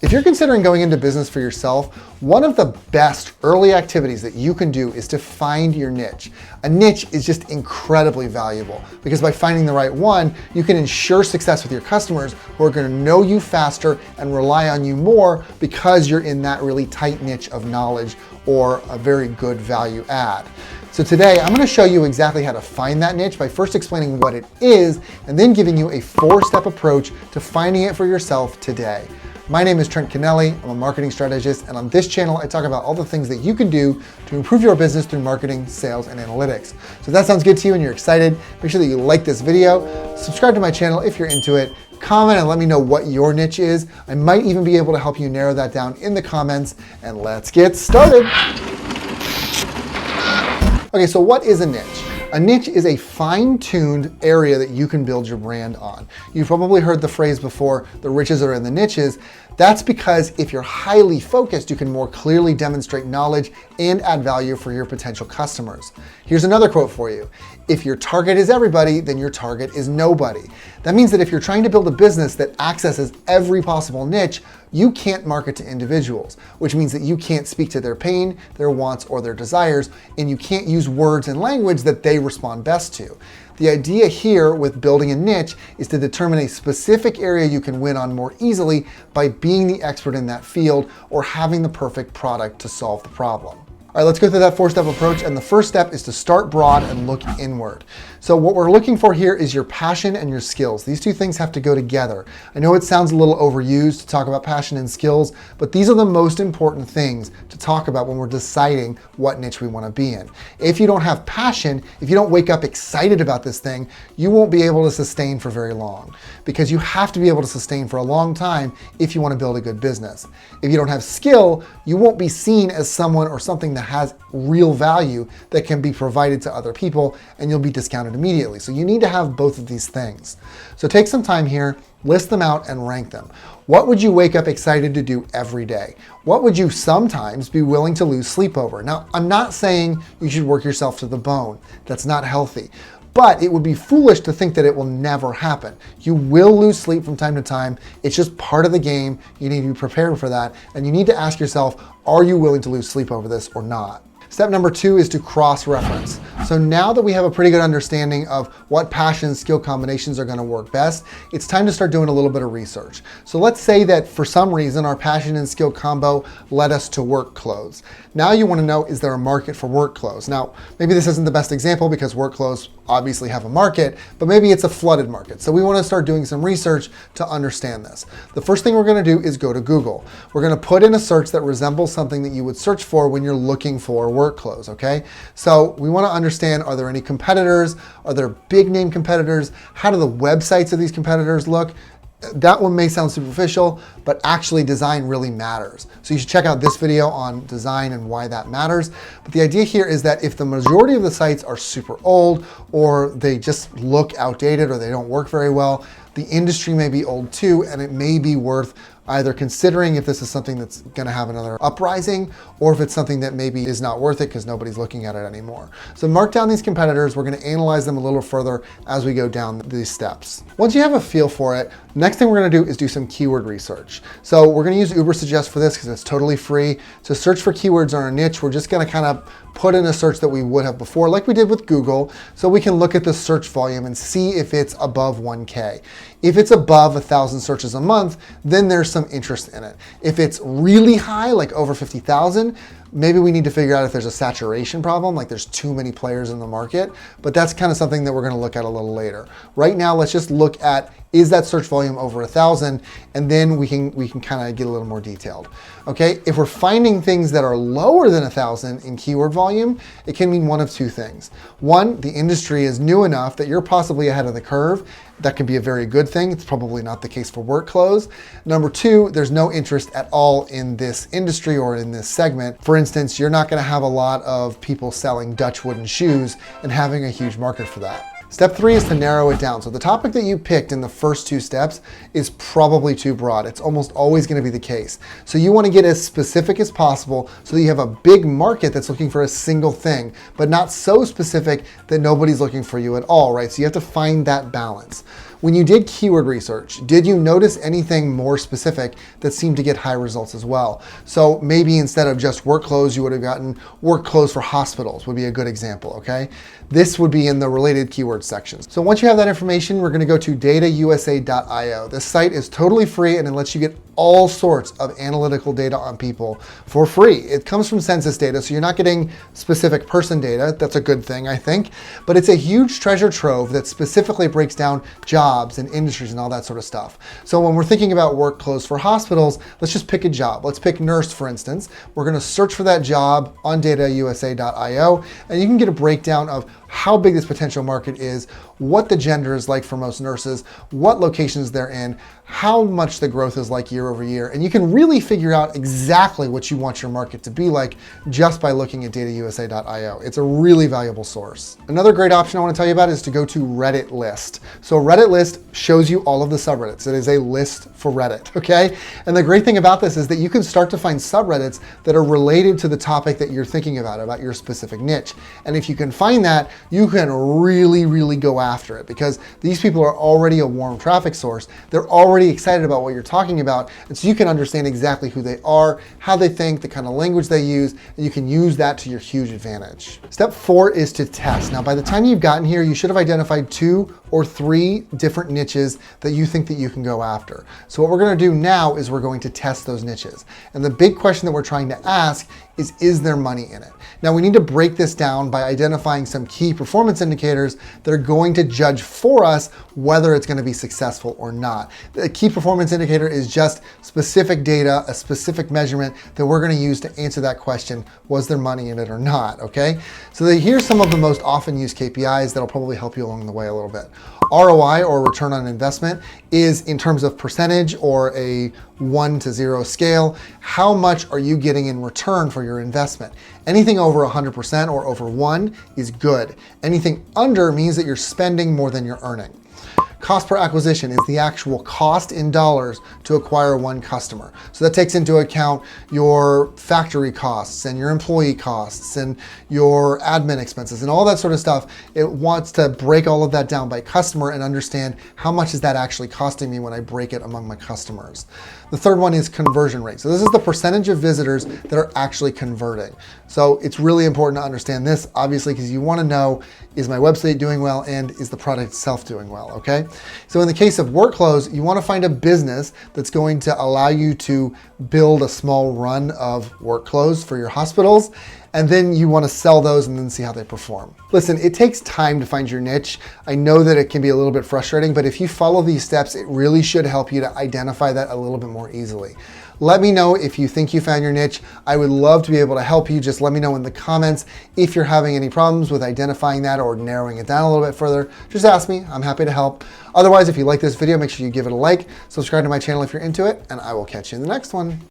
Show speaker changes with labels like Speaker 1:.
Speaker 1: If you're considering going into business for yourself, one of the best early activities that you can do is to find your niche. A niche is just incredibly valuable because by finding the right one, you can ensure success with your customers who are going to know you faster and rely on you more because you're in that really tight niche of knowledge or a very good value add. So today I'm going to show you exactly how to find that niche by first explaining what it is and then giving you a 4-step approach to finding it for yourself today. My name is Trent Kennelly. I'm a marketing strategist, and on this channel, I talk about all the things that you can do to improve your business through marketing, sales, and analytics. So if that sounds good to you and you're excited, make sure that you like this video, subscribe to my channel if you're into it, comment and let me know what your niche is. I might even be able to help you narrow that down in the comments, and let's get started. Okay, so what is a niche? A niche is a fine-tuned area that you can build your brand on. You've probably heard the phrase before, the riches are in the niches. That's because if you're highly focused, you can more clearly demonstrate knowledge and add value for your potential customers. Here's another quote for you. If your target is everybody, then your target is nobody. That means that if you're trying to build a business that accesses every possible niche, you can't market to individuals, which means that you can't speak to their pain, their wants, or their desires, and you can't use words and language that they respond best to. The idea here with building a niche is to determine a specific area you can win on more easily by being the expert in that field or having the perfect product to solve the problem. All right, let's go through that 4-step approach. And the first step is to start broad and look inward. So what we're looking for here is your passion and your skills. These two things have to go together. I know it sounds a little overused to talk about passion and skills, but these are the most important things to talk about when we're deciding what niche we want to be in. If you don't have passion, if you don't wake up excited about this thing, you won't be able to sustain for very long because you have to be able to sustain for a long time if you want to build a good business. If you don't have skill, you won't be seen as someone or something that has real value that can be provided to other people, and you'll be discounted immediately. So you need to have both of these things. So take some time here, list them out and rank them. What would you wake up excited to do every day? What would you sometimes be willing to lose sleep over? Now, I'm not saying you should work yourself to the bone. That's not healthy. But it would be foolish to think that it will never happen. You will lose sleep from time to time. It's just part of the game. You need to be prepared for that. And you need to ask yourself, are you willing to lose sleep over this or not? Step number 2 is to cross-reference. So now that we have a pretty good understanding of what passion and skill combinations are going to work best, it's time to start doing a little bit of research. So let's say that for some reason our passion and skill combo led us to work clothes. Now you want to know, is there a market for work clothes? Now, maybe this isn't the best example because work clothes obviously have a market, but maybe it's a flooded market. So we want to start doing some research to understand this. The first thing we're going to do is go to Google. We're going to put in a search that resembles something that you would search for when you're looking for work clothes, okay? So we want to understand, are there any competitors? Are there big name competitors? How do the websites of these competitors look? That one may sound superficial, but actually design really matters. So you should check out this video on design and why that matters. But the idea here is that if the majority of the sites are super old or they just look outdated or they don't work very well, the industry may be old too, and it may be worth either considering if this is something that's going to have another uprising or if it's something that maybe is not worth it because nobody's looking at it anymore. So mark down these competitors. We're going to analyze them a little further as we go down these steps. Once you have a feel for it, next thing we're going to do is do some keyword research. So we're going to use Ubersuggest for this because it's totally free. To search for keywords on our niche, we're just going to kind of put in a search that we would have before, like we did with Google, so we can look at the search volume and see if it's above 1K. If it's above 1,000 searches a month, then there's some interest in it. If it's really high, like over 50,000, maybe we need to figure out if there's a saturation problem, like there's too many players in the market, but that's kind of something that we're going to look at a little later. Right now, let's just look at, is that search volume over 1,000? And then we can kind of get a little more detailed. Okay, if we're finding things that are lower than 1,000 in keyword volume, it can mean one of two things. One, the industry is new enough that you're possibly ahead of the curve. That can be a very good thing. It's probably not the case for work clothes. Number 2, there's no interest at all in this industry or in this segment. For instance, you're not going to have a lot of people selling Dutch wooden shoes and having a huge market for that. Step 3 is to narrow it down. So the topic that you picked in the first 2 steps is probably too broad. It's almost always going to be the case. So you want to get as specific as possible so that you have a big market that's looking for a single thing, but not so specific that nobody's looking for you at all, right? So you have to find that balance. When you did keyword research, did you notice anything more specific that seemed to get high results as well? So maybe instead of just work clothes, you would have gotten work clothes for hospitals would be a good example, okay? This would be in the related keyword sections. So once you have that information, we're gonna go to datausa.io. This site is totally free and it lets you get all sorts of analytical data on people for free. It comes from census data, so you're not getting specific person data. That's a good thing, I think. But it's a huge treasure trove that specifically breaks down jobs and industries and all that sort of stuff. So when we're thinking about work clothes for hospitals, let's just pick a job. Let's pick nurse, for instance. We're gonna search for that job on datausa.io, and you can get a breakdown of how big this potential market is, what the gender is like for most nurses, what locations they're in, how much the growth is like year over year. And you can really figure out exactly what you want your market to be like just by looking at datausa.io. It's a really valuable source. Another great option I want to tell you about is to go to Reddit List. So Reddit List shows you all of the subreddits. It is a list for Reddit, okay? And the great thing about this is that you can start to find subreddits that are related to the topic that you're thinking about your specific niche. And if you can find that, you can really go after it, because these people are already a warm traffic source. They're already excited about what you're talking about. And so you can understand exactly who they are, how they think, the kind of language they use, and you can use that to your huge advantage. Step 4 is to test. Now, by the time you've gotten here, you should have identified 2 or 3 different niches that you think that you can go after. So what we're gonna do now is we're going to test those niches. And the big question that we're trying to ask is there money in it? Now we need to break this down by identifying some key performance indicators that are going to judge for us whether it's gonna be successful or not. The key performance indicator is just specific data, a specific measurement that we're gonna use to answer that question, was there money in it or not, okay? So here's some of the most often used KPIs that'll probably help you along the way a little bit. ROI, or return on investment, is in terms of percentage or a 1 to 0 scale. How much are you getting in return for your investment? Anything over 100% or over 1 is good. Anything under means that you're spending more than you're earning. Cost per acquisition is the actual cost in dollars to acquire one customer. So that takes into account your factory costs and your employee costs and your admin expenses and all that sort of stuff. It wants to break all of that down by customer and understand how much is that actually costing me when I break it among my customers. The third one is conversion rate. So this is the percentage of visitors that are actually converting. So it's really important to understand this, obviously, because you want to know, is my website doing well and is the product itself doing well, okay? So in the case of work clothes, you want to find a business that's going to allow you to build a small run of work clothes for your hospitals, and then you want to sell those and then see how they perform. Listen, it takes time to find your niche. I know that it can be a little bit frustrating, but if you follow these steps, it really should help you to identify that a little bit more easily. Let me know if you think you found your niche. I would love to be able to help you. Just let me know in the comments if you're having any problems with identifying that or narrowing it down a little bit further. Just ask me, I'm happy to help. Otherwise, if you like this video, make sure you give it a like, subscribe to my channel if you're into it, and I will catch you in the next one.